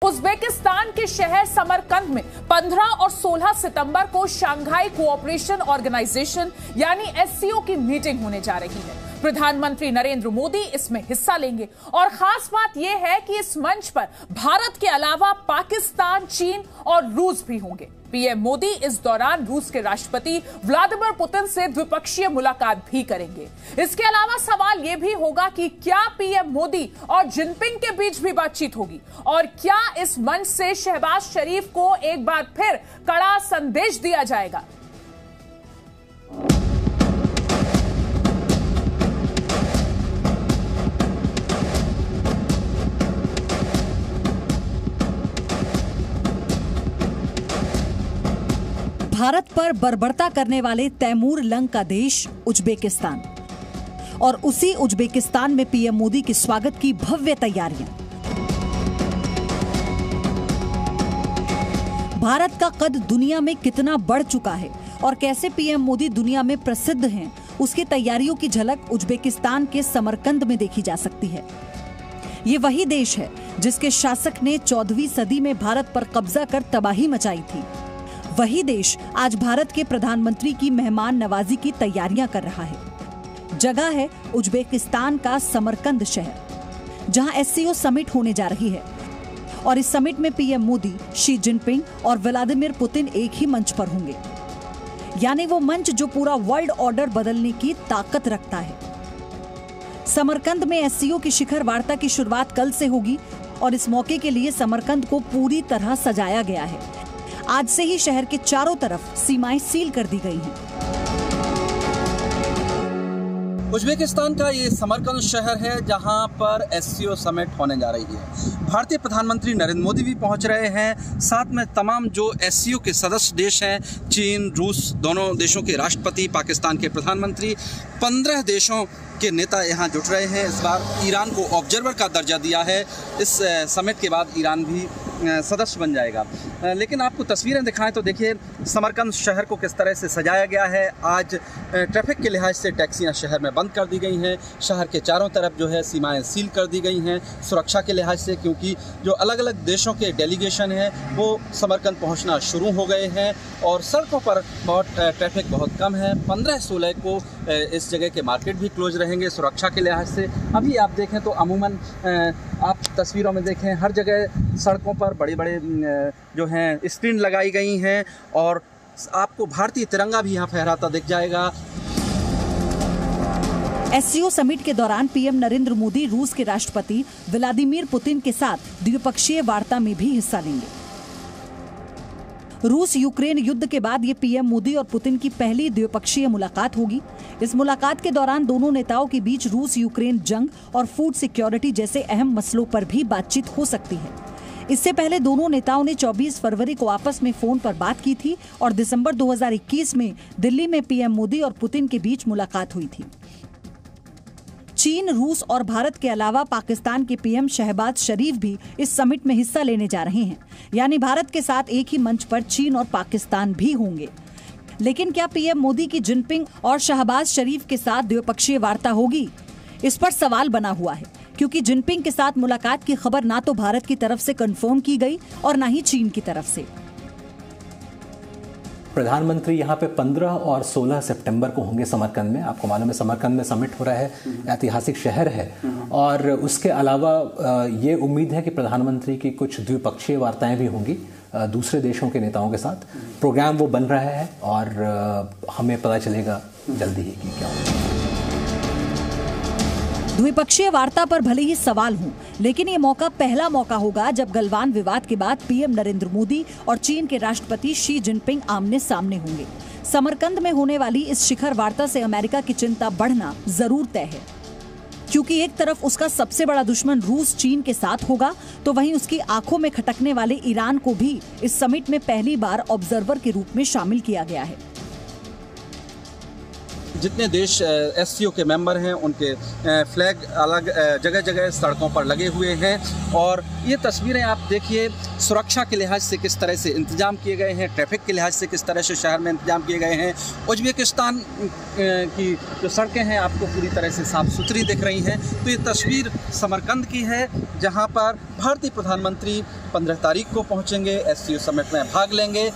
Uzbekistan के शहर समरकंद में 15 और 16 सितंबर को शंघाई कोऑपरेशन ऑर्गेनाइजेशन यानी एससीओ की मीटिंग होने जा रही है। प्रधानमंत्री नरेंद्र मोदी इसमें हिस्सा लेंगे और खास बात यह है कि इस मंच पर भारत के अलावा पाकिस्तान, चीन और रूस भी होंगे। पीएम मोदी इस दौरान रूस के राष्ट्रपति व्लादिमीर पुतिन से द्विपक्षीय मुलाकात भी करेंगे। इसके अलावा सवाल यह भी होगा कि क्या पीएम मोदी और जिनपिंग के बीच भी बातचीत होगी और क्या इस मंच से शहबाज शरीफ को एक बार फिर कड़ा संदेश दिया जाएगा। भारत पर बर्बरता करने वाले तैमूर लंग का देश उज्बेकिस्तान और उसी उज्बेकिस्तान में पीएम मोदी के स्वागत की भव्य तैयारियां। भारत का कद दुनिया में कितना बढ़ चुका है और कैसे पीएम मोदी दुनिया में प्रसिद्ध हैं, उसकी तैयारियों की झलक उज्बेकिस्तान के समरकंद में देखी जा सकती है। ये वही देश है जिसके शासक ने 14वीं सदी में भारत पर कब्जा कर तबाही मचाई थी। वही देश आज भारत के प्रधानमंत्री की मेहमान नवाजी की तैयारियां कर रहा है। जगह है उज्बेकिस्तान का समरकंद शहर, जहां एससीओ समिट होने जा रही है और इस समिट में पीएम मोदी, शी जिनपिंग और व्लादिमीर पुतिन एक ही मंच पर होंगे। यानी वो मंच जो पूरा वर्ल्ड ऑर्डर बदलने की ताकत रखता है। समरकंद में एससीओ की शिखर वार्ता की शुरुआत कल से होगी और इस मौके के लिए समरकंद को पूरी तरह सजाया गया है। आज से ही शहर के चारों तरफ सीमाएं सील कर दी गई हैं। उज्बेकिस्तान का ये समरकंद शहर है जहां पर एससीओ समिट होने जा रही है। भारतीय प्रधानमंत्री नरेंद्र मोदी भी पहुंच रहे हैं। साथ में तमाम जो एससीओ के सदस्य देश हैं, चीन, रूस, दोनों देशों के राष्ट्रपति, पाकिस्तान के प्रधानमंत्री, 15 देशों के नेता यहाँ जुट रहे हैं। इस बार ईरान को ऑब्जर्वर का दर्जा दिया है। इस समिट के बाद ईरान भी सदस्य बन जाएगा। लेकिन आपको तस्वीरें दिखाएं तो देखिए समरकंद शहर को किस तरह से सजाया गया है। आज ट्रैफिक के लिहाज से टैक्सियां शहर में बंद कर दी गई हैं। शहर के चारों तरफ जो है सीमाएं सील कर दी गई हैं सुरक्षा के लिहाज से, क्योंकि जो अलग अलग देशों के डेलीगेशन हैं वो समरकंद पहुंचना शुरू हो गए हैं और सड़कों पर ट्रैफिक बहुत कम है। 15-16 को इस जगह के मार्केट भी क्लोज रहेंगे सुरक्षा के लिहाज से। अभी आप देखें तो अमूमन आप तस्वीरों में देखें हर जगह सड़कों पर बड़े-बड़े जो हैं स्क्रीन लगाई गई हैं और आपको भारतीय तिरंगा भी यहाँ फहराता दिख जाएगा। एससीओ समिट के दौरान पीएम नरेंद्र मोदी रूस के राष्ट्रपति व्लादिमीर पुतिन के साथ द्विपक्षीय वार्ता में भी हिस्सा लेंगे। रूस यूक्रेन युद्ध के बाद ये पीएम मोदी और पुतिन की पहली द्विपक्षीय मुलाकात होगी। इस मुलाकात के दौरान दोनों नेताओं के बीच रूस यूक्रेन जंग और फूड सिक्योरिटी जैसे अहम मसलों पर भी बातचीत हो सकती है। इससे पहले दोनों नेताओं ने 24 फरवरी को आपस में फोन पर बात की थी और दिसंबर 2021 में दिल्ली में पीएम मोदी और पुतिन के बीच मुलाकात हुई थी। चीन, रूस और भारत के अलावा पाकिस्तान के पीएम शहबाज शरीफ भी इस समिट में हिस्सा लेने जा रहे हैं। यानी भारत के साथ एक ही मंच पर चीन और पाकिस्तान भी होंगे। लेकिन क्या पीएम मोदी की जिनपिंग और शहबाज शरीफ के साथ द्विपक्षीय वार्ता होगी? इस पर सवाल बना हुआ है, क्योंकि जिनपिंग के साथ मुलाकात की खबर ना तो भारत की तरफ से कंफर्म की गई और ना ही चीन की तरफ से। प्रधानमंत्री यहाँ पे 15 और 16 सितंबर को होंगे समरकंद में। आपको मालूम है समरकंद में समिट हो रहा है, ऐतिहासिक शहर है और उसके अलावा ये उम्मीद है कि प्रधानमंत्री की कुछ द्विपक्षीय वार्ताएं भी होंगी दूसरे देशों के नेताओं के साथ। प्रोग्राम वो बन रहा है और हमें पता चलेगा जल्दी ही कि क्या होगा। द्विपक्षीय वार्ता पर भले ही सवाल हों, लेकिन ये पहला मौका होगा जब गलवान विवाद के बाद पीएम नरेंद्र मोदी और चीन के राष्ट्रपति शी जिनपिंग आमने सामने होंगे। समरकंद में होने वाली इस शिखर वार्ता से अमेरिका की चिंता बढ़ना जरूर तय है, क्योंकि एक तरफ उसका सबसे बड़ा दुश्मन रूस चीन के साथ होगा, तो वहीं उसकी आंखों में खटकने वाले ईरान को भी इस समिट में पहली बार ऑब्जर्वर के रूप में शामिल किया गया है। जितने देश SCO के मेंबर हैं उनके फ्लैग अलग जगह जगह सड़कों पर लगे हुए हैं। और ये तस्वीरें आप देखिए, सुरक्षा के लिहाज से किस तरह से इंतजाम किए गए हैं, ट्रैफिक के लिहाज से किस तरह से शहर में इंतजाम किए गए हैं। उज्बेकिस्तान की जो सड़कें हैं आपको पूरी तरह से साफ़ सुथरी दिख रही हैं। तो ये तस्वीर समरकंद की है, जहाँ पर भारतीय प्रधानमंत्री 15 तारीख को पहुँचेंगे, SCO समिट में भाग लेंगे।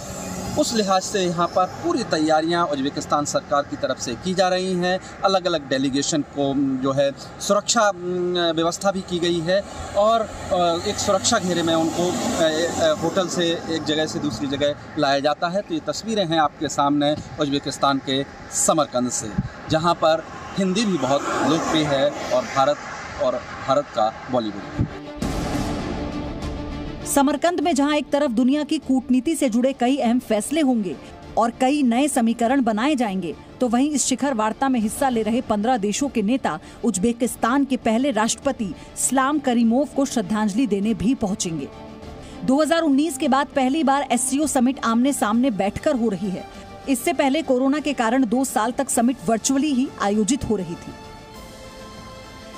उस लिहाज से यहाँ पर पूरी तैयारियाँ उज्बेकिस्तान सरकार की तरफ से की जा रही हैं। अलग अलग डेलीगेशन को जो है सुरक्षा व्यवस्था भी की गई है और एक सुरक्षा घेरे में उनको होटल से एक जगह से दूसरी जगह लाया जाता है। तो ये तस्वीरें हैं आपके सामने उज्बेकिस्तान के समरकंद से, जहाँ पर हिंदी भी बहुत लोकप्रिय है और भारत का बॉलीवुड। समरकंद में जहां एक तरफ दुनिया की कूटनीति से जुड़े कई अहम फैसले होंगे और कई नए समीकरण बनाए जाएंगे, तो वहीं इस शिखर वार्ता में हिस्सा ले रहे 15 देशों के नेता उज्बेकिस्तान के पहले राष्ट्रपति इस्लाम करीमोव को श्रद्धांजलि देने भी पहुंचेंगे। 2019 के बाद पहली बार SCO समिट आमने सामने बैठकर हो रही है। इससे पहले कोरोना के कारण 2 साल तक समिट वर्चुअली ही आयोजित हो रही थी।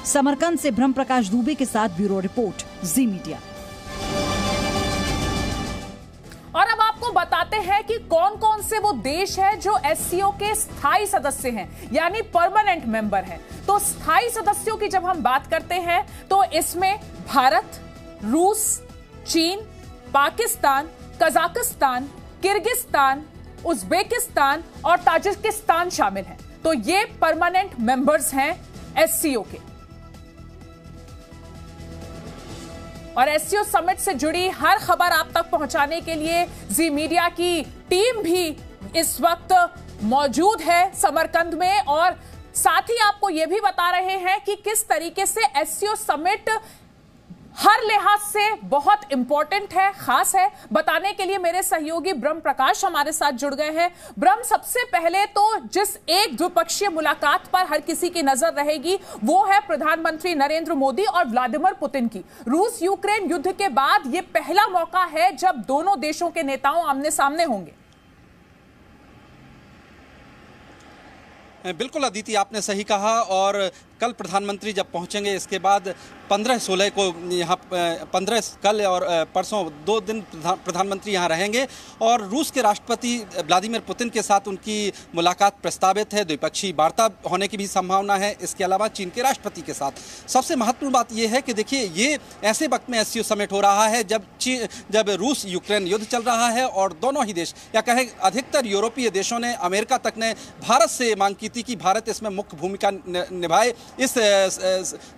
समरकंद से ब्रह्म प्रकाश दुबे के साथ ब्यूरो रिपोर्ट, जी मीडिया। और अब आपको बताते हैं कि कौन कौन से वो देश हैं जो SCO के स्थायी सदस्य हैं, यानी परमानेंट मेंबर हैं। तो स्थायी सदस्यों की जब हम बात करते हैं तो इसमें भारत, रूस, चीन, पाकिस्तान, कजाकिस्तान, किर्गिस्तान, उज्बेकिस्तान और ताजिकिस्तान शामिल हैं। तो ये परमानेंट मेंबर्स हैं SCO के। और SCO समिट से जुड़ी हर खबर आप तक पहुंचाने के लिए जी मीडिया की टीम भी इस वक्त मौजूद है समरकंद में, और साथ ही आपको यह भी बता रहे हैं कि किस तरीके से SCO समिट हर लिहाज से बहुत इंपॉर्टेंट है, खास है। बताने के लिए मेरे सहयोगी ब्रह्म प्रकाश हमारे साथ जुड़ गए हैं। ब्रह्म, सबसे पहले तो जिस एक द्विपक्षीय मुलाकात पर हर किसी की नजर रहेगी वो है प्रधानमंत्री नरेंद्र मोदी और व्लादिमीर पुतिन की। रूस यूक्रेन युद्ध के बाद यह पहला मौका है जब दोनों देशों के नेताओं आमने सामने होंगे। बिल्कुल अदिति, आपने सही कहा। और कल प्रधानमंत्री जब पहुंचेंगे, इसके बाद 15-16 को यहाँ 15 कल और परसों 2 दिन प्रधानमंत्री यहाँ रहेंगे और रूस के राष्ट्रपति व्लादिमीर पुतिन के साथ उनकी मुलाकात प्रस्तावित है। द्विपक्षीय वार्ता होने की भी संभावना है। इसके अलावा चीन के राष्ट्रपति के साथ। सबसे महत्वपूर्ण बात यह है कि देखिए, ये ऐसे वक्त में SCO समिट हो रहा है जब रूस यूक्रेन युद्ध चल रहा है और दोनों ही देश, या कहें अधिकतर यूरोपीय देशों ने, अमेरिका तक ने भारत से मांग की थी कि भारत इसमें मुख्य भूमिका निभाए, इस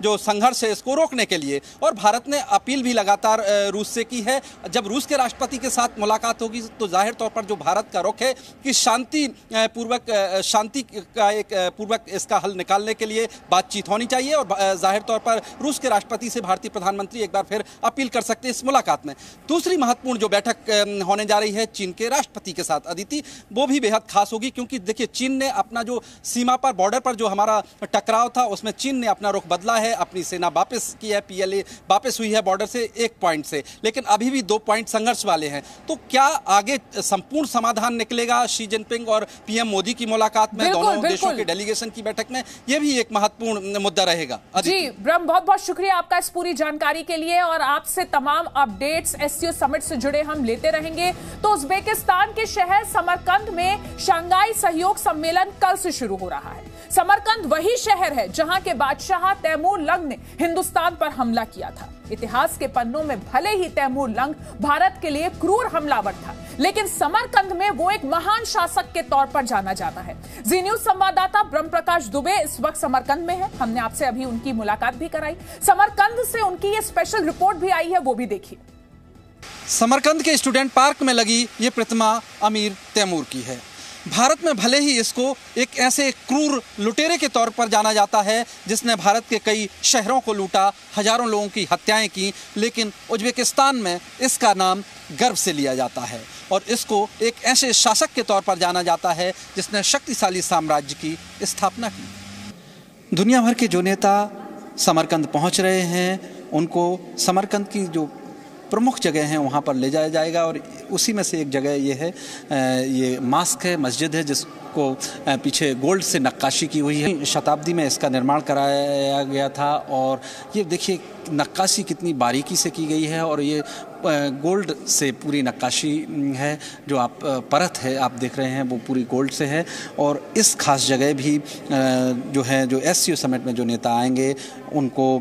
जो संघर्ष है इसको रोकने के लिए। और भारत ने अपील भी लगातार रूस से की है। जब रूस के राष्ट्रपति के साथ मुलाकात होगी तो जाहिर तौर पर जो भारत का रुख है कि शांति का एक पूर्वक इसका हल निकालने के लिए बातचीत होनी चाहिए। और जाहिर तौर पर रूस के राष्ट्रपति से भारतीय प्रधानमंत्री एक बार फिर अपील कर सकते हैं इस मुलाकात में। दूसरी महत्वपूर्ण जो बैठक होने जा रही है चीन के राष्ट्रपति के साथ, अदिति, वो भी बेहद खास होगी, क्योंकि देखिए, चीन ने अपना जो सीमा पर, बॉर्डर पर जो हमारा टकराव था उसमें चीन ने अपना रुख बदला है, अपनी सेना वापस की है, PLA वापस हुई है बॉर्डर से 1 पॉइंट से, लेकिन अभी भी 2 पॉइंट संघर्ष वाले हैं। तो क्या आगे संपूर्ण समाधान निकलेगा शी जिनपिंग और PM मोदी की मुलाकात में, दोनों देशों के डेलीगेशन की बैठक में? यह भी एक महत्वपूर्ण मुद्दा रहेगा। जी ब्रह्म, बहुत बहुत शुक्रिया आपका इस पूरी जानकारी के लिए, और आपसे तमाम अपडेट्स SCO समिट से जुड़े हम लेते रहेंगे। तो उज्बेकिस्तान के शहर समरकंद में शंघाई सहयोग सम्मेलन कल से शुरू हो रहा है। समरकंद वही शहर है जहां के बादशाह तैमूर लंग ने हिंदुस्तान पर हमला किया था। इतिहास के पन्नों में भले ही तैमूर लंग भारत के लिए क्रूर हमलावर था, लेकिन समरकंद में वो एक महान शासक के तौर पर जाना जाता है। जी न्यूज संवाददाता ब्रह्म प्रकाश दुबे इस वक्त समरकंद में है। हमने आपसे अभी उनकी मुलाकात भी कराई। समरकंद से उनकी ये स्पेशल रिपोर्ट भी आई है, वो भी देखिए। समरकंद के स्टूडेंट पार्क में लगी ये प्रतिमा अमीर तैमूर की है। भारत में भले ही इसको एक ऐसे क्रूर लुटेरे के तौर पर जाना जाता है जिसने भारत के कई शहरों को लूटा, हजारों लोगों की हत्याएं की, लेकिन उज्बेकिस्तान में इसका नाम गर्व से लिया जाता है और इसको एक ऐसे शासक के तौर पर जाना जाता है जिसने शक्तिशाली साम्राज्य की स्थापना की। दुनिया भर के जो नेता समरकंद पहुंच रहे हैं, उनको समरकंद की जो प्रमुख जगह हैं वहाँ पर ले जाया जाएगा। और उसी में से एक जगह ये है, ये मास्क है, मस्जिद है जिसको पीछे गोल्ड से नक्काशी की हुई है। शताब्दी में इसका निर्माण कराया गया था और ये देखिए नक्काशी कितनी बारीकी से की गई है और ये गोल्ड से पूरी नक्काशी है। जो आप परत है आप देख रहे हैं वो पूरी गोल्ड से है। और इस खास जगह भी जो है, जो SCO समिट में जो नेता आएंगे उनको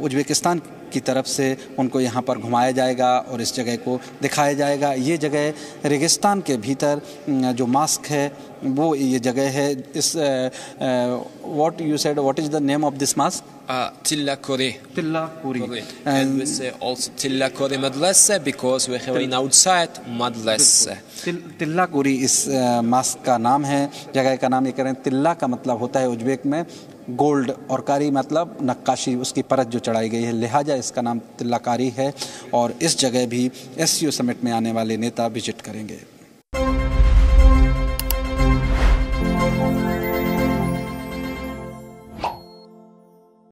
उज्बेकिस्तान की तरफ से उनको यहाँ पर घुमाया जाएगा और इस जगह को दिखाया जाएगा। ये जगह रेगिस्तान के भीतर जो मास्क है वो ये जगह है। इस what you said, what is the name of this mask? Tilla Kori. Tilla Kori. And we say also Tilla Kori Madlese because we have in outside Madlese. तिल्ला कोरी इस मास्क का नाम है, जगह का नाम। ये करें तिल्ला का मतलब होता है उज्बेक में गोल्ड और कारी मतलब नक्काशी, उसकी परत जो चढ़ाई गई है, लिहाजा इसका नाम तिल्लाकारी है। और इस जगह भी SCO समिट में आने वाले नेता विजिट करेंगे।